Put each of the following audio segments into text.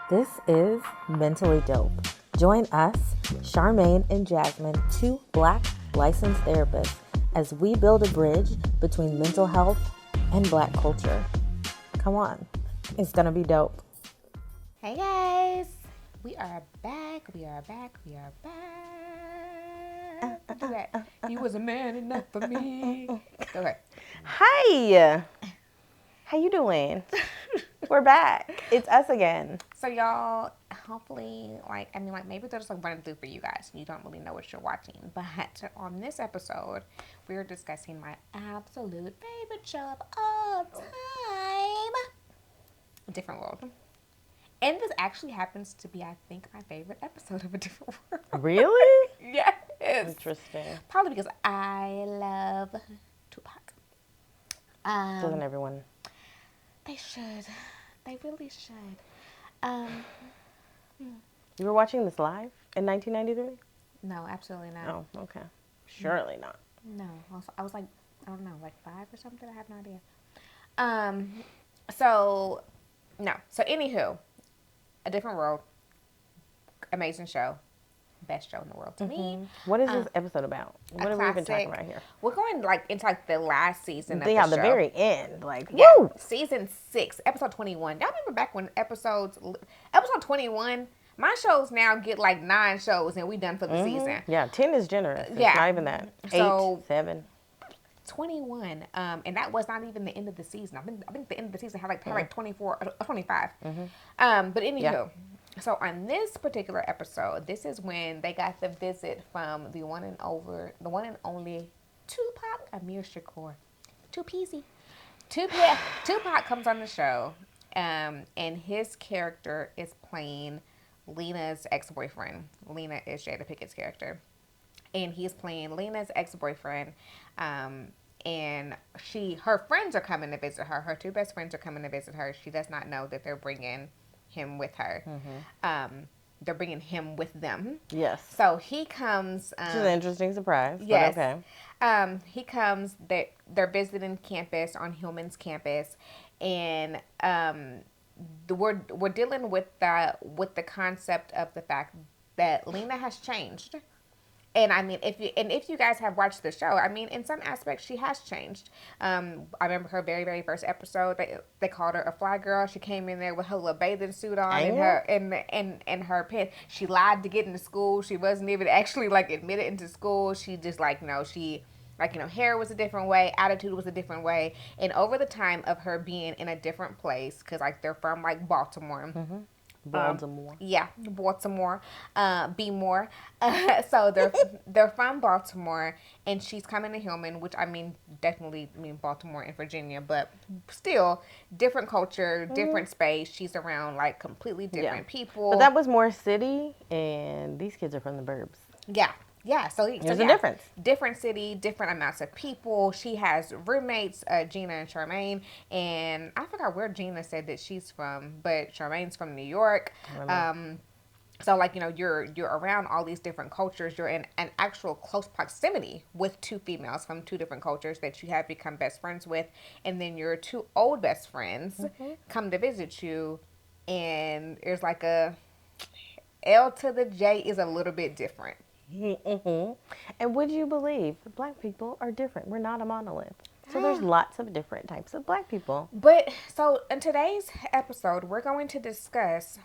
This is Mentally Dope. Join us, Charmaine and Jasmine, two Black licensed therapists, as we build a bridge between mental health and Black culture. Come on, it's gonna be dope. Hey guys, we are back. We are back. Do that. You was a man enough for me. Okay. Hi, how you doing? We're back. It's us again. So y'all, hopefully, maybe they're just running through for you guys. You don't really know what you're watching. But on this episode, we're discussing my absolute favorite show of all time, Different World. And this actually happens to be, I think, my favorite episode of A Different World. Really? Yes. Interesting. Probably because I love Tupac. Doesn't everyone? They should. They really should. You were watching this live in 1993? No, absolutely not. Oh, okay. Surely not. No. I was like, I don't know, like 5 or something. I have no idea. So anywho, A Different World. Amazing show. Best show in the world to me. What is this episode about? What have we been talking about here? We're going into the last season of the Yeah, show. the very end. Woo! Season 6, episode 21. Y'all remember back when episode 21, my shows now get 9 shows and we done for the season. Yeah, 10 is generous. It's not even that. 8, 7. 21, and that was not even the end of the season. I think the end of the season had 24 or 25. But anywho, yeah. So on this particular episode, this is when they got the visit from the one and only Tupac Amir Shakur. Tupac comes on the show, and his character is playing Lena's ex-boyfriend. Lena is Jada Pickett's character. And he's playing Lena's ex-boyfriend, and her friends are coming to visit her. Her 2 best friends are coming to visit her. She does not know that they're bringing him with her. They're bringing him with them. Yes. So he comes. It's an interesting surprise. Yes. But okay. He comes. They're visiting campus on Hillman's campus, and we're dealing with the concept of the fact that Lena has changed. And if you guys have watched the show, in some aspects she has changed. I remember her very, very first episode. They called her a fly girl. She came in there with her little bathing suit on and her pants. She lied to get into school. She wasn't even actually admitted into school. She just hair was a different way, attitude was a different way. And over the time of her being in a different place, because they're from Baltimore. Baltimore. Baltimore. B-more. So they're from Baltimore, and she's coming to Hillman, which definitely Baltimore and Virginia, but still different culture, different space. She's around completely different people. But that was more city, and these kids are from the burbs. Yeah, so there's a difference. Different city, different amounts of people. She has roommates, Gina and Charmaine, and I forgot where Gina said that she's from, but Charmaine's from New York. So you're around all these different cultures. You're in an actual close proximity with 2 females from 2 different cultures that you have become best friends with, and then your 2 old best friends come to visit you, and there's a L to the J is a little bit different. And would you believe Black people are different? We're not a monolith. So there's lots of different types of Black people. But so in today's episode, we're going to discuss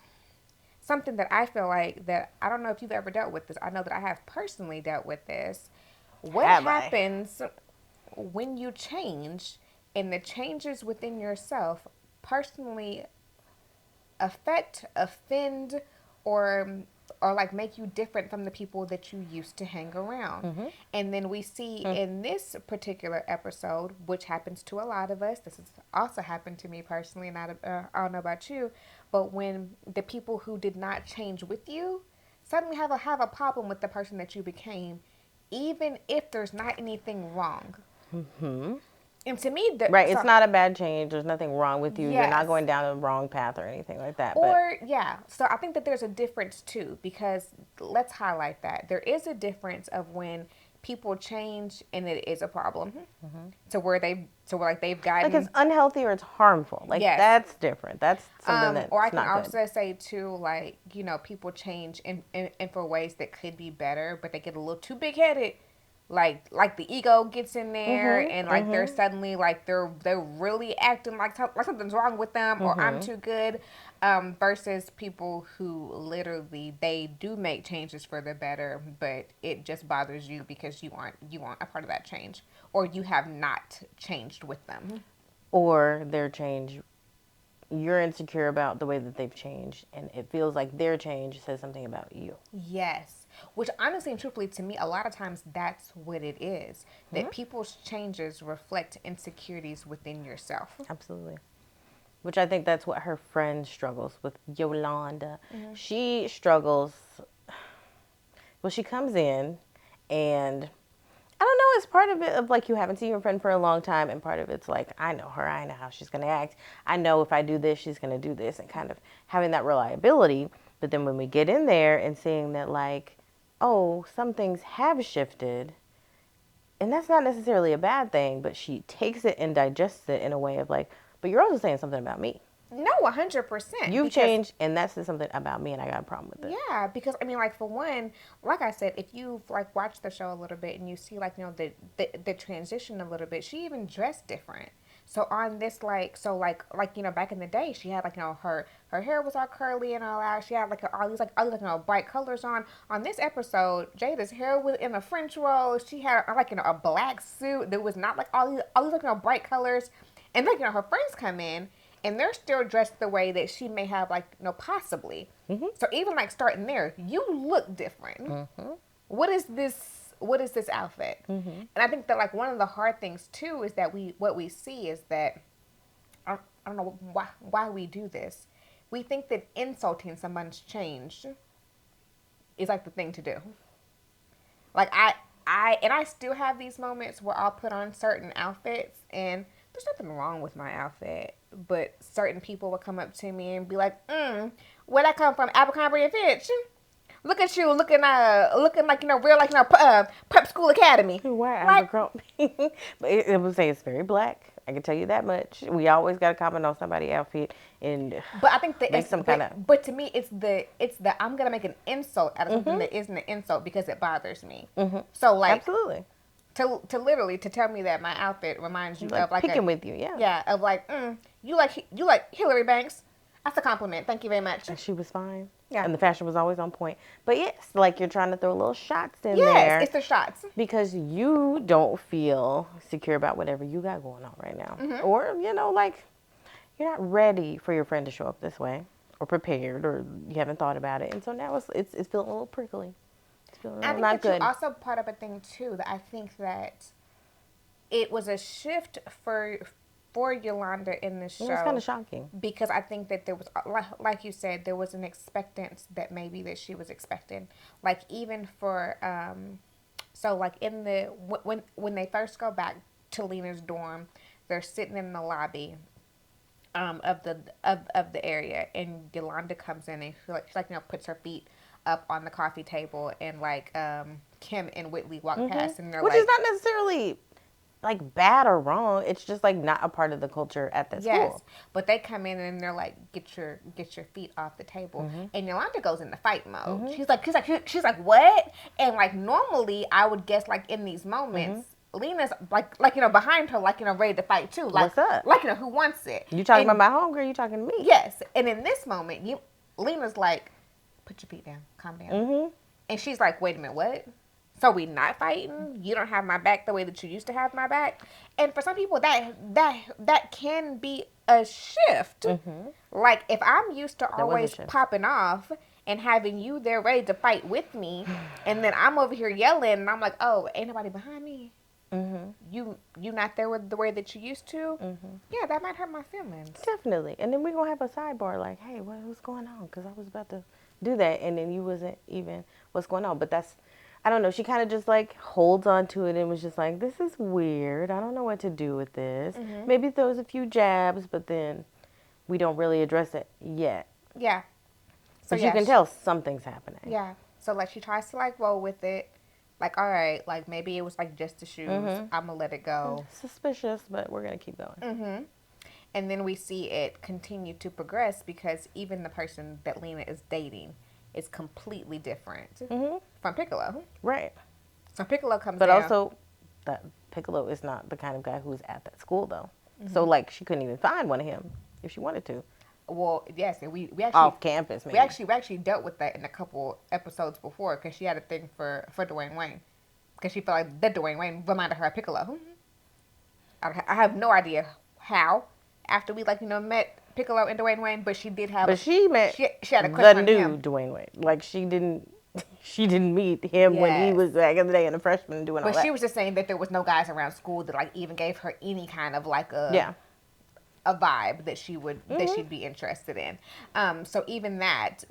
something that I feel that I don't know if you've ever dealt with this. I know that I have personally dealt with this. What happens when you change and the changes within yourself personally affect, offend, or make you different from the people that you used to hang around. And then we see in this particular episode, which happens to a lot of us, this has also happened to me personally, and I don't know about you, but when the people who did not change with you suddenly have a problem with the person that you became, even if there's not anything wrong. And to me, it's not a bad change. There's nothing wrong with you. Yes. You're not going down the wrong path or anything like that. So I think that there's a difference too, because let's highlight that there is a difference of when people change and it is a problem to where they've gotten like it's unhealthy or it's harmful. Like yes. That's different. That's something that's or I can not also good. say too, like, you know, people change in for ways that could be better, but they get a little too big headed. Like the ego gets in there, and like they're suddenly like they're really acting like something's wrong with them, or I'm too good. Versus people who literally they do make changes for the better, but it just bothers you because you aren't a part of that change, or you have not changed with them, Or their change, you're insecure about the way that they've changed, and it feels like their change says something about you. Yes. Which honestly and truthfully to me, a lot of times that's what it is. That people's changes reflect insecurities within yourself. Absolutely. Which I think that's what her friend struggles with, Yolanda. She struggles. Well, she comes in, and I don't know, it's part of it of like you haven't seen your friend for a long time, and part of it's like, I know her, I know how she's going to act. I know if I do this, she's going to do this, and kind of having that reliability. But then when we get in there and seeing that, like, oh, some things have shifted, and that's not necessarily a bad thing, but she takes it and digests it in a way of like, but you're also saying something about me. No, 100%. You've changed, and that says something about me, and I got a problem with it. Yeah, because I mean, like for one, like I said, if you've like watched the show a little bit and you see like the transition a little bit, she even dressed different. So on this like you know back in the day, she had like you know her hair was all curly and all that. She had like all these you know bright colors on. On this episode, Jada's hair was in a French roll. She had like you know a black suit. There was not like all these like you know bright colors, and like you know her friends come in and they're still dressed the way that she may have, like, you know, possibly. So even like starting there, you look different. What is this outfit? And I think that like one of the hard things too is that what we see is that I don't know why we do this. We think that insulting someone's change is like the thing to do. Like I still have these moments where I'll put on certain outfits and there's nothing wrong with my outfit, but certain people will come up to me and be like, where'd I come from? Abercrombie and Fitch. Look at you, looking like you know, real like you know, prep school academy. Why Like, Abercrombie? But it would say it's very black. I can tell you that much. We always got to comment on somebody's outfit and but I think that make some kind of. But to me, it's the I'm gonna make an insult out of something that isn't an insult because it bothers me. So like Absolutely. To literally to tell me that my outfit reminds you Like of like picking with you, yeah. yeah of like you like Hillary Banks. That's a compliment. Thank you very much. And she was fine. Yeah. And the fashion was always on point. But yes, like you're trying to throw little shots in Yes, there. it's the shots. Because you don't feel secure about whatever you got going on right now. Or, you know, like you're not ready for your friend to show up this way or prepared or you haven't thought about it. And so now it's feeling a little prickly. It's feeling a I little think not that good. you also part of a thing too that I think that it was a shift for Yolanda in this show. It was kind of shocking. Because I think that there was, like you said, there was an expectance that maybe that she was expecting. Like even for, so like in the, when they first go back to Lena's dorm, they're sitting in the lobby of the area, and Yolanda comes in and she like you know puts her feet up on the coffee table, and like Kim and Whitley walk past, and they're Which like, is not necessarily like bad or wrong. It's just like not a part of the culture at that school. But they come in and they're like, get your feet off the table. And Yolanda goes into fight mode. She's like, what? And like normally I would guess like in these moments, Lena's like you know behind her, like you know ready to fight too. Like, what's up? Like you know who wants it? You talking about my homegirl? You talking to me? Yes. And in this moment, Lena's like, put your feet down, calm down. And she's like, wait a minute, what? So we not fighting? You don't have my back the way that you used to have my back? And for some people, that can be a shift. Like if I'm used to always popping off and having you there ready to fight with me, and then I'm over here yelling, and I'm like, oh, ain't nobody behind me. You not there with the way that you used to? Yeah, that might hurt my feelings. Definitely. And then we're going to have a sidebar like, hey, what's going on? Because I was about to do that, and then you wasn't even what's going on. But that's, I don't know, she kind of just like holds on to it and was just like, this is weird. I don't know what to do with this. Maybe throws a few jabs, but then we don't really address it yet. Yeah. So you can tell something's happening. Yeah. So like she tries to like roll with it. Like, all right, like maybe it was like just the shoes. I'm gonna let it go. Suspicious, but we're gonna keep going. And then we see it continue to progress because even the person that Lena is dating is completely different from Piccolo. Right. So Piccolo comes But down. also, that Piccolo is not the kind of guy who's at that school, though. So, like, she couldn't even find one of him if she wanted to. Well, yes, and we actually Off campus, maybe. we actually dealt with that in a couple episodes before because she had a thing for Dwayne Wayne because she felt like that Dwayne Wayne reminded her of Piccolo. I have no idea how after we met Piccolo and Dwayne Wayne, but she did have. But she met she had a crush the on new him. Dwayne Wade. Like, she didn't meet him when he Yes. was back in the day and a freshman doing all But that. she was just saying that there was no guys around school that like even gave her any kind of like Yeah. a vibe that she would that she'd be interested in. So even that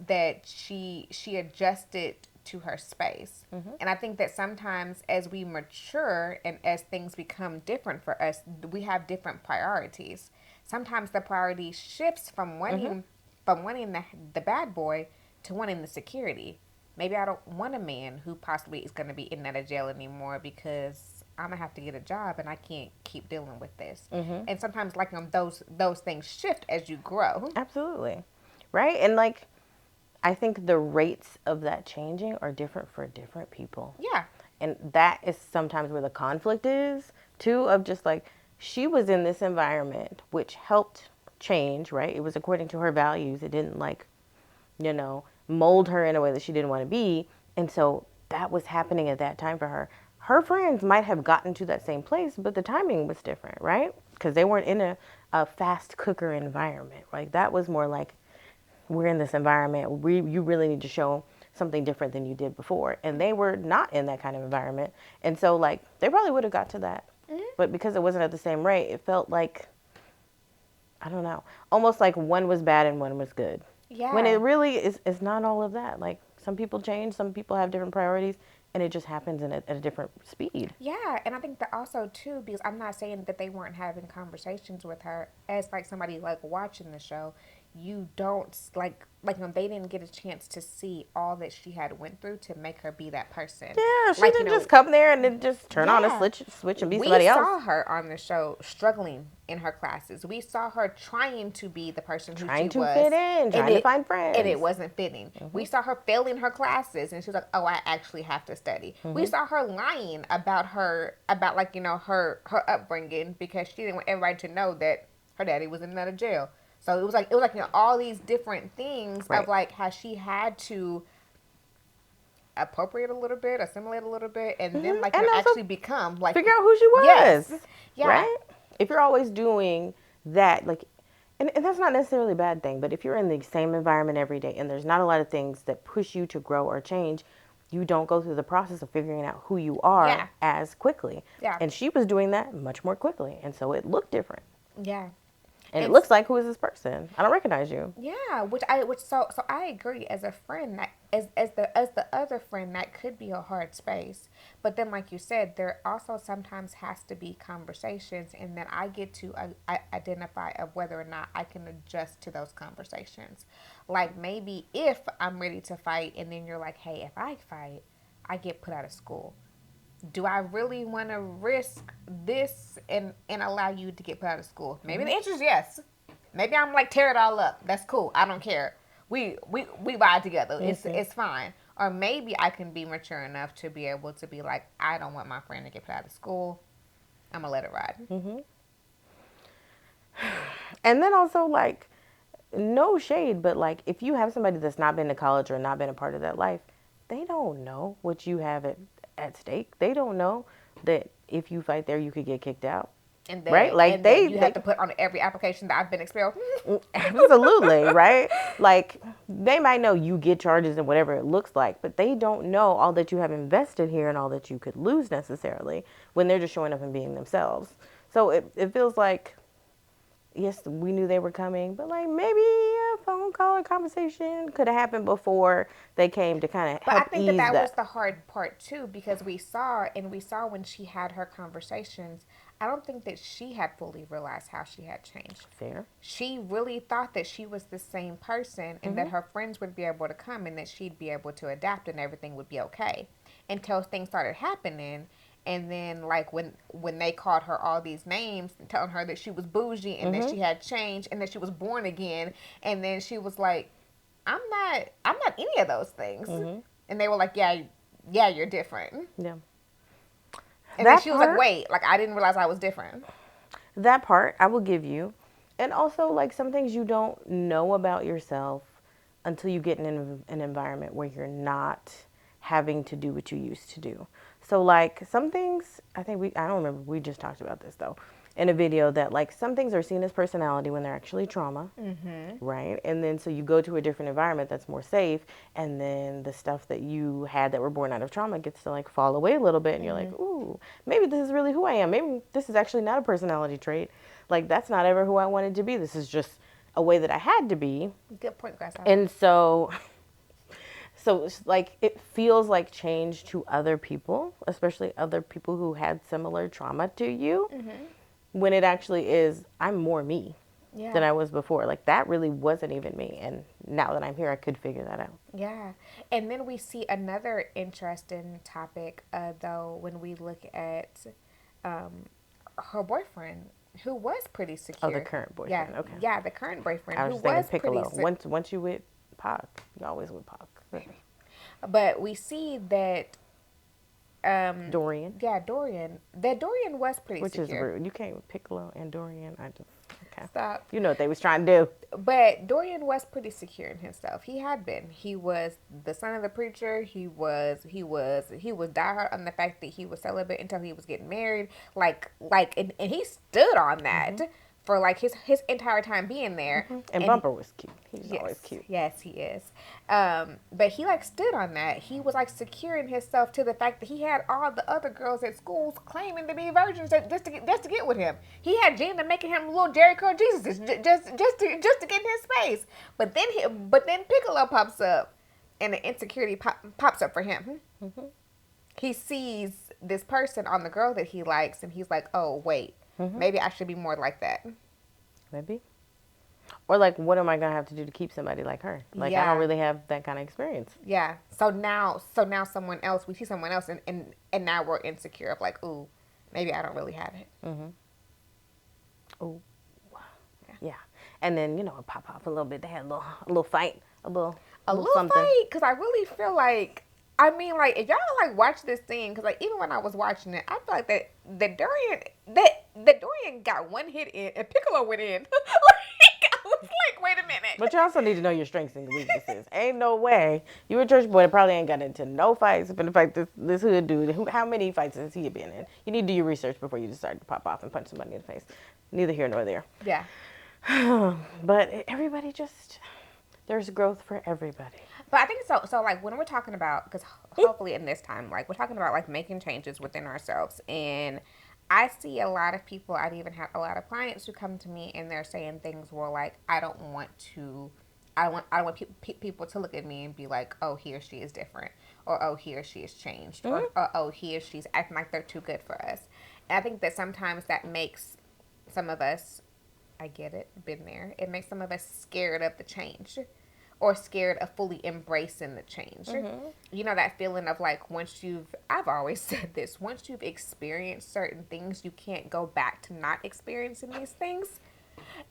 she adjusted to her space. And I think that sometimes as we mature and as things become different for us, we have different priorities. Sometimes the priority shifts from wanting the bad boy to wanting the security. Maybe I don't want a man who possibly is going to be in and out of jail anymore because I'm gonna have to get a job and I can't keep dealing with this. And sometimes those things shift as you grow. Absolutely. Right? And, like, I think the rates of that changing are different for different people. Yeah. And that is sometimes where the conflict is, too, of just like, she was in this environment which helped change, right? It was according to her values. It didn't, like, mold her in a way that she didn't want to be. And so that was happening at that time for her. Her friends might have gotten to that same place, but the timing was different, right? Because they weren't in a fast cooker environment. Like, that was more like, we're in this environment. You really need to show something different than you did before. And they were not in that kind of environment. And so, like, they probably would have got to that. But because it wasn't at the same rate, it felt like, I don't know, almost like one was bad and one was good. Yeah. When it really is not all of that. Like, some people change, some people have different priorities, and it just happens at a different speed. Yeah, and I think that also too, because I'm not saying that they weren't having conversations with her as like somebody like watching the show. You don't they didn't get a chance to see all that she had went through to make her be that person. Yeah, she didn't just come there and then just turn on a switch and be somebody else. We saw her on the show struggling in her classes. We saw her trying to be the person who trying she to was. fit in, trying to find friends. And it wasn't fitting. We saw her failing her classes and she was like, oh, I actually have to study. We saw her lying about her upbringing because she didn't want everybody to know that her daddy was in and out of jail. So it was like all these different things of like how she had to appropriate a little bit, assimilate a little bit, and then like actually become like figure out who she was. Yes. Yeah. Right? If you're always doing that, like, and that's not necessarily a bad thing, but if you're in the same environment every day and there's not a lot of things that push you to grow or change, you don't go through the process of figuring out who you are as quickly. Yeah. And she was doing that much more quickly, and so it looked different. Yeah. And it looks like, who is this person? I don't recognize you. Yeah, so I agree as a friend that as the other friend that could be a hard space. But then like you said, there also sometimes has to be conversations and then I get to identify of whether or not I can adjust to those conversations. Like maybe if I'm ready to fight and then you're like, "Hey, if I fight, I get put out of school." Do I really want to risk this and allow you to get put out of school? Maybe the answer is yes. Maybe I'm like, tear it all up. That's cool. I don't care. We ride together. It's fine. Or maybe I can be mature enough to be able to be like, I don't want my friend to get put out of school. I'm going to let it ride. And then also, like, no shade, but like, if you have somebody that's not been to college or not been a part of that life, they don't know what you have at stake. They don't know that if you fight there, you could get kicked out. And then, right? Like, you have to put on every application that I've been expelled. Absolutely, right? Like, they might know you get charges and whatever it looks like, but they don't know all that you have invested here and all that you could lose necessarily when they're just showing up and being themselves. So it feels like, yes, we knew they were coming, but like maybe a phone call or conversation could have happened before they came to kind of help ease that. But I think that was the hard part too, because we saw when she had her conversations, I don't think that she had fully realized how she had changed. Fair. She really thought that she was the same person and that her friends would be able to come and that she'd be able to adapt and everything would be okay. until things started happening. And then, like, when they called her all these names, and telling her that she was bougie and that she had changed and that she was born again, and then she was like, I'm not any of those things. And they were like, yeah, you're different. Yeah. And then she was like, wait, like, I didn't realize I was different. That part I will give you. And also, like, some things you don't know about yourself until you get in an environment where you're not having to do what you used to do. So, like, some things, I don't remember, we just talked about this, though, in a video, that, like, some things are seen as personality when they're actually trauma, right? And then, so you go to a different environment that's more safe, and then the stuff that you had that were born out of trauma gets to, like, fall away a little bit, and you're like, ooh, maybe this is really who I am. Maybe this is actually not a personality trait. Like, that's not ever who I wanted to be. This is just a way that I had to be. Good point, Grasshopper. And so it's like, it feels like change to other people, especially other people who had similar trauma to you, when it actually is, I'm more me than I was before. Like, that really wasn't even me. And now that I'm here, I could figure that out. Yeah. And then we see another interesting topic, though, when we look at her boyfriend, who was pretty secure. Oh, the current boyfriend. Okay. Yeah, the current boyfriend. I was thinking Piccolo. Once you with Pac, you always with Pac. But we see that Dorian. Yeah, Dorian. That Dorian was pretty Which secure. is rude. You came with Piccolo and Dorian. Okay. Stop. You know what they was trying to do. But Dorian was pretty secure in himself. He had been. He was the son of the preacher. He was diehard on the fact that he was celibate until he was getting married. And he stood on that for like his entire time being there. And Bumper was cute. He's always cute. Yes, he is. But he like stood on that. He was like secure in himself to the fact that he had all the other girls at schools claiming to be virgins just to get with him. He had Gina making him little Jerry Curl Jesus just to get in his space. But then Piccolo pops up, and the insecurity pops up for him. He sees this person on the girl that he likes, and he's like, oh wait. Maybe I should be more like that. Maybe. Or like, what am I going to have to do to keep somebody like her? Like, I don't really have that kind of experience. Yeah. So now someone else, we see someone else, and now we're insecure of like, ooh, maybe I don't really have it. Ooh. Yeah. And then, it pop off a little bit. They had a little fight, a little something. Fight, because I really feel like, I mean, like, if y'all like watch this scene, because like even when I was watching it, I feel like that Dorian got one hit in and Piccolo went in. I was like, wait a minute. But you also need to know your strengths and weaknesses. Ain't no way you a church boy that probably ain't got into no fights. Been to fight this hood dude. How many fights has he been in? You need to do your research before you decide to pop off and punch somebody in the face. Neither here nor there. Yeah. But everybody there's growth for everybody. But I think so. So like when we're talking about, because hopefully in this time, like we're talking about like making changes within ourselves, and I see a lot of people. I've even had a lot of clients who come to me and they're saying things where like I don't want people to look at me and be like, oh, he or she is different, or oh, he or she has changed, or oh, he or she's acting like they're too good for us. And I think that sometimes that makes some of us, I get it, been there. It makes some of us scared of the change. Or scared of fully embracing the change. You know, that feeling of like, I've always said this, once you've experienced certain things, you can't go back to not experiencing these things.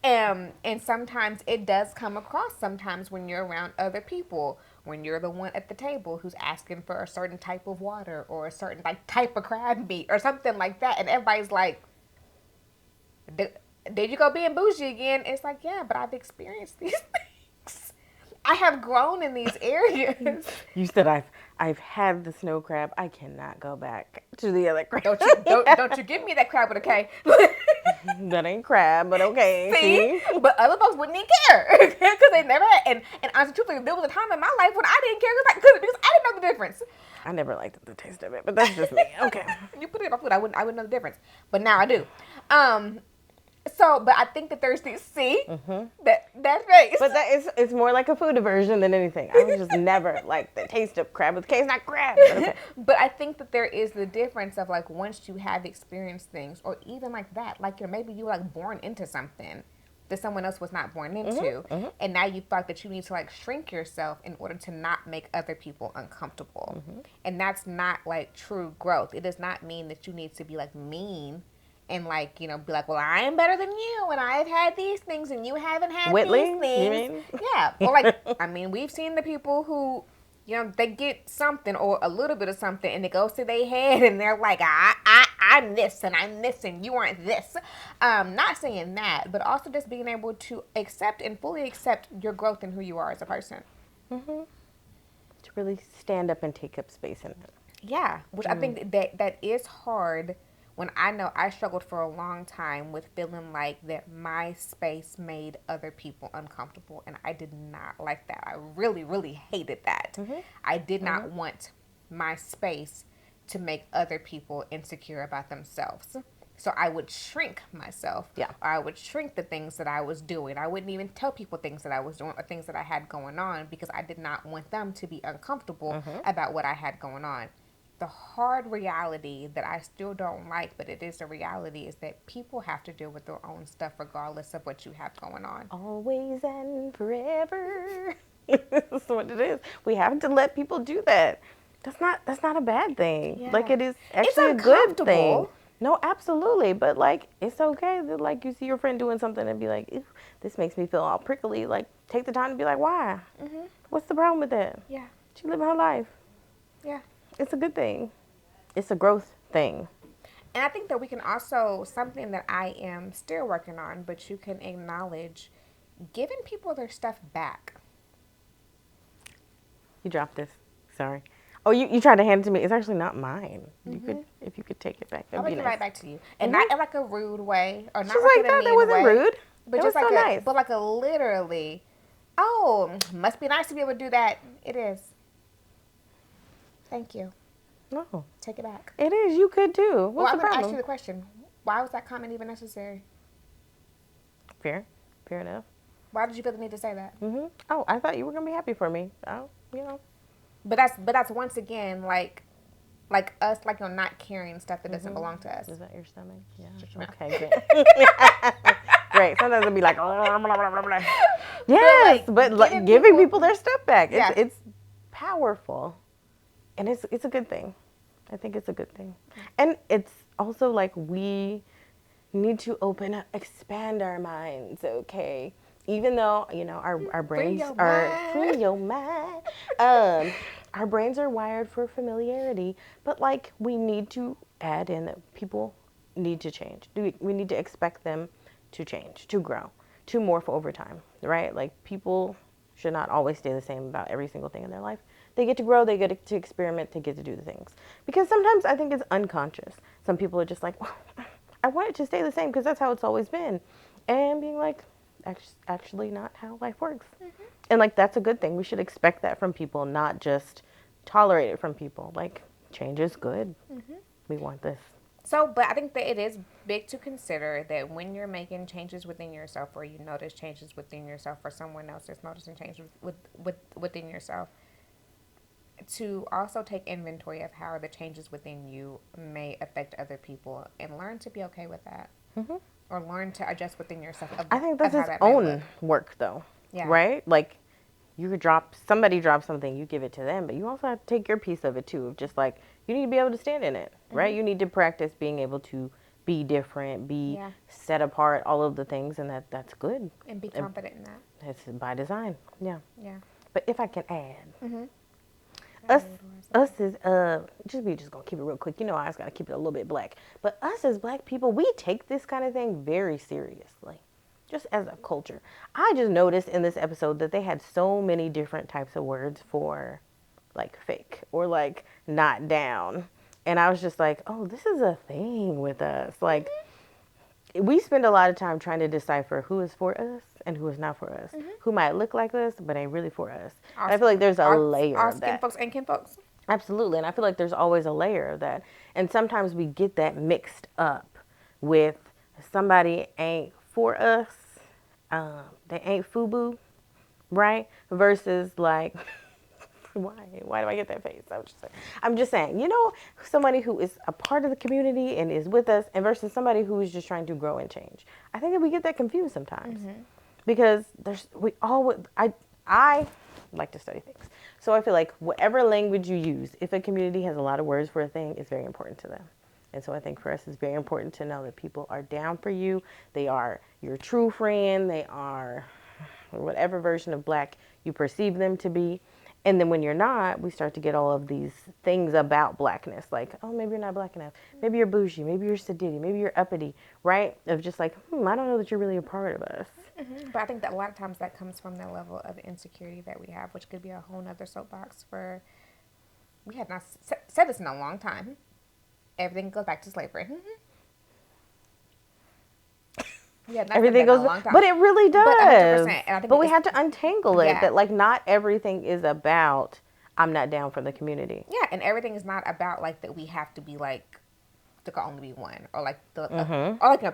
And sometimes it does come across sometimes when you're around other people, when you're the one at the table who's asking for a certain type of water or a certain like type of crab meat or something like that. And everybody's like, did you go being bougie again? It's like, yeah, but I've experienced these things. I have grown in these areas. You said I've had the snow crab. I cannot go back to the other crab. Don't you give me that crab with a K. That ain't crab, but okay. See? But other folks wouldn't even care because they never had. And honestly, truthfully, there was a time in my life when I didn't care because I didn't know the difference. I never liked the taste of it, but that's just me. Okay. You put it in my food, I wouldn't know the difference. But now I do. So, but I think that there's these, that face. But it's more like a food aversion than anything. I was just never like the taste of crab with K. It's not crab. But, okay. But I think that there is the difference of like once you have experienced things, or even like that, like maybe you were like born into something, that someone else was not born into. And now you thought that you need to like shrink yourself in order to not make other people uncomfortable. And that's not like true growth. It does not mean that you need to be like mean and like, you know, be like, well, I am better than you and I've had these things and you haven't had Whitley, these things. you mean? Yeah. Or like, I mean, we've seen the people who, you know, they get something or a little bit of something and it goes to their head and they're like, I'm this and I'm this and you aren't this. Not saying that, but also just being able to accept and fully accept your growth and who you are as a person. To really stand up and take up space in it. Yeah, which I think that is hard when I know I struggled for a long time with feeling like that my space made other people uncomfortable, and I did not like that. I really, really hated that. I did not want my space to make other people insecure about themselves. So I would shrink myself. Yeah. Or I would shrink the things that I was doing. I wouldn't even tell people things that I was doing or things that I had going on because I did not want them to be uncomfortable about what I had going on. The hard reality that I still don't like, but it is a reality, is that people have to deal with their own stuff regardless of what you have going on. Always and forever. That's what it is. We have to let people do that. That's not a bad thing. Yeah. Like, it is It's actually a good thing. uncomfortable. No, absolutely. But like, it's okay that like you see your friend doing something and be like, ew, this makes me feel all prickly. Like, take the time to be like, why? What's the problem with that? Yeah. She living her life. Yeah. It's a good thing. It's a growth thing. And I think that we can also, something that I am still working on, but you can acknowledge giving people their stuff back. You dropped this. Sorry. Oh, you tried to hand it to me. It's actually not mine. You could, if you could take it back, I'll that'd give be it nice. right back to you. And not in like a rude way or not She's like like, in a that mean wasn't way. rude. But That just was like so a, nice. but like a literally, oh, must be nice to be able to do that. It is. Thank you. No, Take it back. it is. You could too. Well, What's I'm the going to ask problem? you the question. Why was that comment even necessary? Fair enough. Why did you feel the need to say that? Oh, I thought you were gonna be happy for me. Oh, you know. But that's once again like us, like, you're not carrying stuff that doesn't belong to us. Is that your stomach? Yeah. Shut your mouth. Okay, great. Great. Sometimes it'll be like, yes, but like giving people their stuff back. Yeah. It's powerful, and it's a good thing. I think it's a good thing, and it's also like we need to open up, expand our minds. Okay, even though you know our brains your are mind. free your mind. Our brains are wired for familiarity, but like we need to add in that people need to change. We need to expect them to change, to grow, to morph over time, right? Like people should not always stay the same about every single thing in their life. They get to grow, they get to experiment, they get to do the things. Because sometimes I think it's unconscious. Some people are just like, well, I want it to stay the same because that's how it's always been. And being like, actually not how life works. And like, that's a good thing. We should expect that from people, not just tolerate it from people. Like, change is good. We want this. So, but I think that it is big to consider that when you're making changes within yourself, or you notice changes within yourself, or someone else is noticing changes within yourself, to also take inventory of how the changes within you may affect other people, and learn to be okay with that, or learn to adjust within yourself. I think that's how its that may own look. work, though. Yeah. Right? Like, you could somebody drops something, you give it to them, but you also have to take your piece of it, too. Of just like, you need to be able to stand in it, right? You need to practice being able to be different, be set apart, all of the things, and that's good. And be confident in that. It's by design. Yeah. Yeah. But if I can add, us is we just gonna keep it real quick. You know, I just gotta keep it a little bit black. But us as black people, we take this kind of thing very seriously, just as a culture. I just noticed in this episode that they had so many different types of words for, like, fake or like not down, and I was just like, oh, this is a thing with us. Like, we spend a lot of time trying to decipher who is for us and who is not for us, who might look like us but ain't really for us. And I feel like there's a layer All of skin that. folks and kin folks. Absolutely, and I feel like there's always a layer of that. And sometimes we get that mixed up with somebody ain't for us, they ain't FUBU, right? Versus like Why do I get that face? I'm just saying, somebody who is a part of the community and is with us, and versus somebody who is just trying to grow and change. I think that we get that confused sometimes, because I like to study things, so I feel like whatever language you use, if a community has a lot of words for a thing, it's very important to them. And so I think for us, it's very important to know that people are down for you. They are your true friend. They are whatever version of black you perceive them to be. And then when you're not, we start to get all of these things about blackness. Like, oh, maybe you're not black enough. Maybe you're bougie. Maybe you're sedity. Maybe you're uppity, right? Of just like, I don't know that you're really a part of us. But I think that a lot of times that comes from the level of insecurity that we have, which could be a whole nother soapbox for, we have not said this in a long time. Everything goes back to slavery. Everything goes, but it really does. But we have to untangle it. Yeah. That like not everything is about I'm not down for the community. Yeah, and everything is not about like that we have to be like there can only be one, or like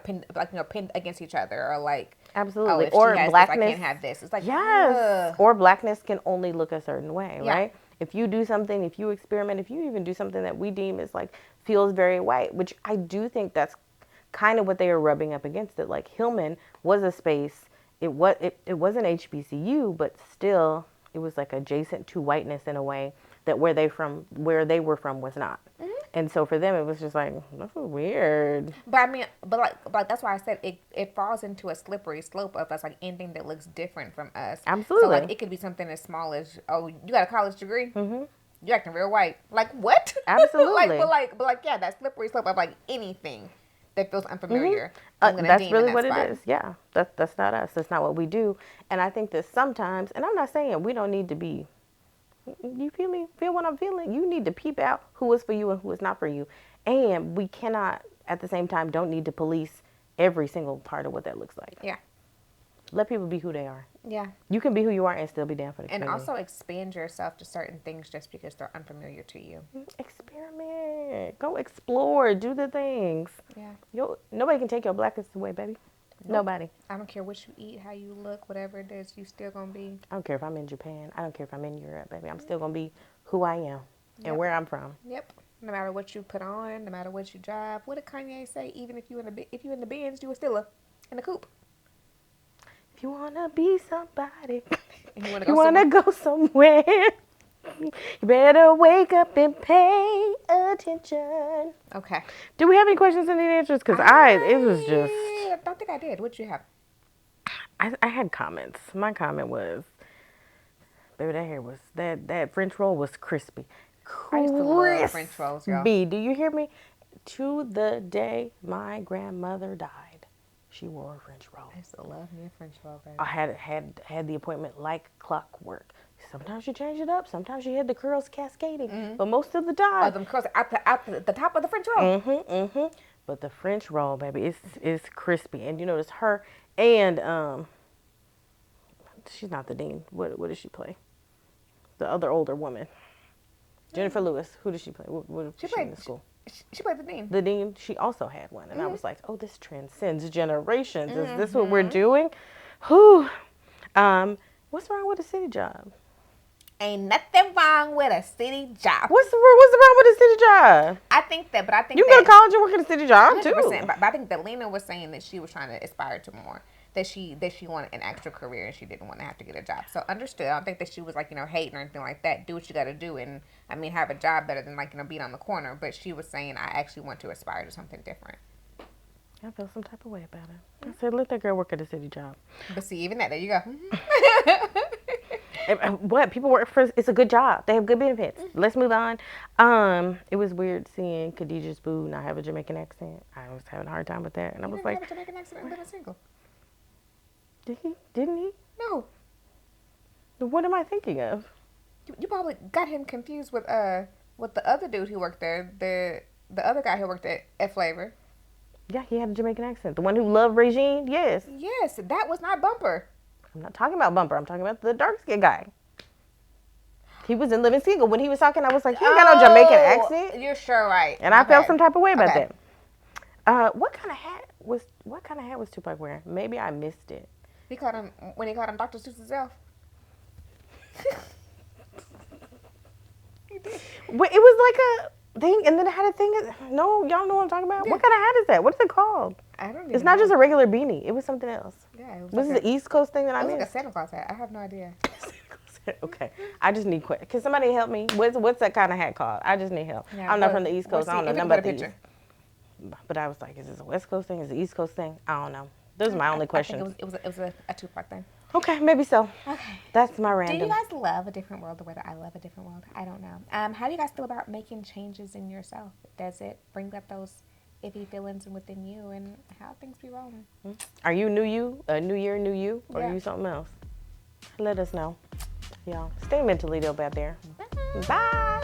pinned against each other, or like absolutely, oh, or blackness. This, I can't have this. It's like yes, or blackness can only look a certain way, yeah. right? If you do something, if you experiment, if you even do something that we deem is like feels very white, which I do think that's kind of what they were rubbing up against it. Like Hillman was a space. It wasn't HBCU, but still it was like adjacent to whiteness in a way that where they were from was not. And so for them, it was just like, that's weird. But I mean, but that's why I said it falls into a slippery slope of us, like anything that looks different from us. Absolutely. So like it could be something as small as, oh, you got a college degree? Mm-hmm. You're acting real white. Like what? Absolutely. but yeah, that slippery slope of like anything that feels unfamiliar. That's really what it is. Yeah, that's not us. That's not what we do. And I think that sometimes, and I'm not saying we don't need to be. You feel me? Feel what I'm feeling? You need to peep out who is for you and who is not for you. And we cannot, at the same time, don't need to police every single part of what that looks like. Yeah. Let people be who they are. Yeah. You can be who you are and still be down for the community. And also expand yourself to certain things just because they're unfamiliar to you. Experiment. Go explore. Do the things. Yeah. Nobody can take your blackness away, baby. Nope. Nobody. I don't care what you eat, how you look, whatever it is, you still gonna be. I don't care if I'm in Japan. I don't care if I'm in Europe, baby. I'm still gonna be who I am and where I'm from. Yep. No matter what you put on, no matter what you drive. What did Kanye say? Even if you in the Benz, you were still in the coupe. If you wanna be somebody, you wanna go somewhere. You better wake up and pay attention. Okay. Do we have any questions and any answers? Because it was just. I don't think I did. What'd you have? I had comments. My comment was, baby, that hair was, that French roll was crispy. I used to love French rolls, y'all. Do you hear me? To the day my grandmother died, she wore a French roll. I used to love me a French roll, baby. I had the appointment like clockwork. Sometimes you change it up. Sometimes you had the curls cascading. But most of the time. Oh, them curls at the top of the French roll. But the French roll, baby, it's crispy. And you notice her and, she's not the dean. What does she play? The other older woman. Jennifer Lewis. Who does she play? What she played in the school? She played the dean. The dean, she also had one. And I was like, oh, this transcends generations. Is this what we're doing? Whew. What's wrong with a city job? Ain't nothing wrong with a city job. What's wrong with a city job? I think you can go to college and work at a city job too. But I think that Lena was saying that she was trying to aspire to more. That she wanted an extra career and she didn't want to have to get a job. So understood. I don't think that she was like, hating or anything like that. Do what you got to do and have a job better than like, being on the corner. But she was saying, I actually want to aspire to something different. I feel some type of way about it. I said, let that girl work at a city job. But see, even that, there you go. What people work for, it's a good job. They have good benefits. Let's move on. It was weird seeing Khadijah's boo not have a Jamaican accent. I was having a hard time with that, and I was like, have a Jamaican accent and been a single. Didn't he? No. What am I thinking of? You probably got him confused with the other dude who worked there. The other guy who worked at Flavor. Yeah, he had a Jamaican accent. The one who loved Regine. Yes. Yes, that was not Bumper. I'm not talking about Bumper. I'm talking about the dark-skinned guy. He was in Living Single. When he was talking, I was like, he ain't got no Jamaican accent. You're sure right. And I felt some type of way about that. What kind of hat was Tupac wearing? Maybe I missed it. He called him Dr. Seuss's elf. Wait, it was like a thing, and then it had a thing. No, y'all know what I'm talking about. Yeah. What kind of hat is that? What's it called? I don't even It's not know. just a regular beanie. It was something else. Yeah, it was this like is the East Coast thing that I missed. It was like a Santa Claus hat. I have no idea. Okay, I just need quick. Can somebody help me? What's that kind of hat called? I just need help. Yeah, I'm not from the East Coast. I don't know nothing about the East. But I was like, is this a West Coast thing? Is it an East Coast thing? I don't know. Those are my only questions. I think it was a two-part thing. Okay, maybe so. Okay. That's my random. Do you guys love a different world the way that I love a different world? I don't know. How do you guys feel about making changes in yourself? Does it bring up those iffy feelings within you, and how things be rolling? Are you new you? A new year, new you? Or are you something else? Let us know. Y'all, stay mentally dope out there. Bye.